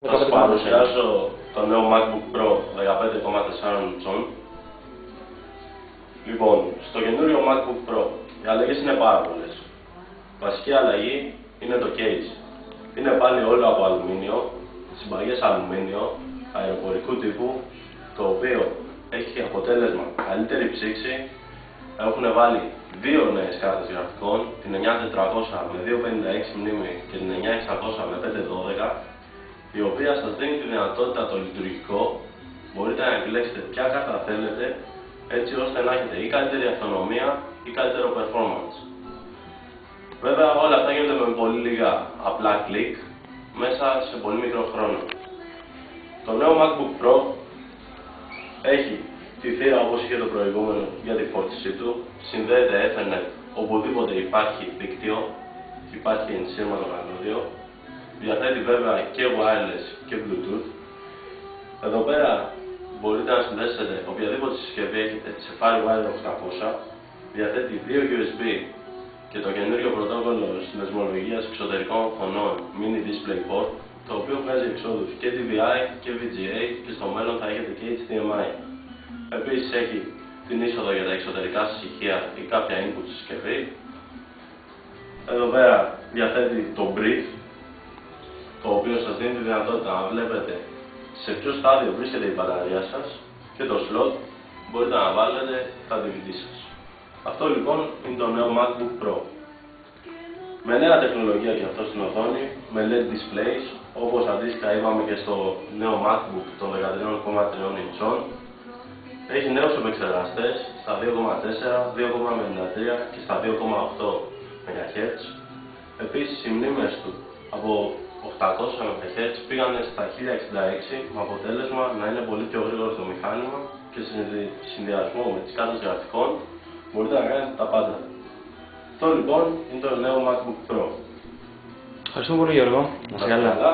Θα σας παρουσιάσω το νέο MacBook Pro 15,4 inch. Λοιπόν, στο καινούριο MacBook Pro οι αλλαγές είναι πάρα πολλές. Βασική αλλαγή είναι το case. Είναι πάλι όλο από αλουμίνιο, συμπαγές αλουμίνιο, αεροπορικού τύπου, το οποίο έχει αποτέλεσμα καλύτερη ψήξη. Έχουν βάλει δύο νέες κάρτες γραφικών, την 9400 με 256 μνήμη και την 9600 με 512, η οποία σας δίνει τη δυνατότητα το λειτουργικό. Μπορείτε να επιλέξετε ποια κάρτα θέλετε, έτσι ώστε να έχετε ή καλύτερη αυτονομία ή καλύτερο performance. Βέβαια όλα αυτά γίνονται με πολύ λίγα απλά κλικ μέσα σε πολύ μικρό χρόνο. Το νέο MacBook Pro έχει τη θύρα όπως είχε το προηγούμενο για τη φόρτισή του, συνδέεται Ethernet οπουδήποτε υπάρχει δίκτυο, υπάρχει ενσύρματο καλώδιο, διαθέτει βέβαια και wireless και Bluetooth. Εδώ πέρα μπορείτε να συνδέσετε οποιαδήποτε συσκευή έχετε σε FireWire 800, διαθέτει 2 USB και το καινούριο πρωτόκολλο συνδεσμολογίας εξωτερικών οθονών Mini DisplayPort, το οποίο βγάζει εξόδους και DVI και VGA και στο μέλλον θα έχετε και HDMI. Επίσης έχει την είσοδο για τα εξωτερικά σας ηχεία ή κάποια input συσκευή. Εδώ πέρα διαθέτει το brief, το οποίο σας δίνει τη δυνατότητα να βλέπετε σε ποιο στάδιο βρίσκεται η μπαταρία σας, και το slot μπορείτε να βάλετε τα DVD σας. Αυτό λοιπόν είναι το νέο MacBook Pro. Με νέα τεχνολογία και αυτό στην οθόνη, με LED displays, όπως αντίστοιχα είπαμε και στο νέο MacBook των 13,3 inch. Έχει νέους επεξεργαστές στα 2,4, 2,53 και στα 2,8 MHz. Επίσης οι μνήμες του από 800 MHz πήγανε στα 1066 με αποτέλεσμα να είναι πολύ πιο γρήγορο το μηχάνημα και σε συνδυασμό με τις κάρτες γραφικών μπορείτε να κάνετε τα πάντα. Αυτό λοιπόν είναι το νέο MacBook Pro. Ευχαριστούμε πολύ Γιώργο. Να είσαι καλά.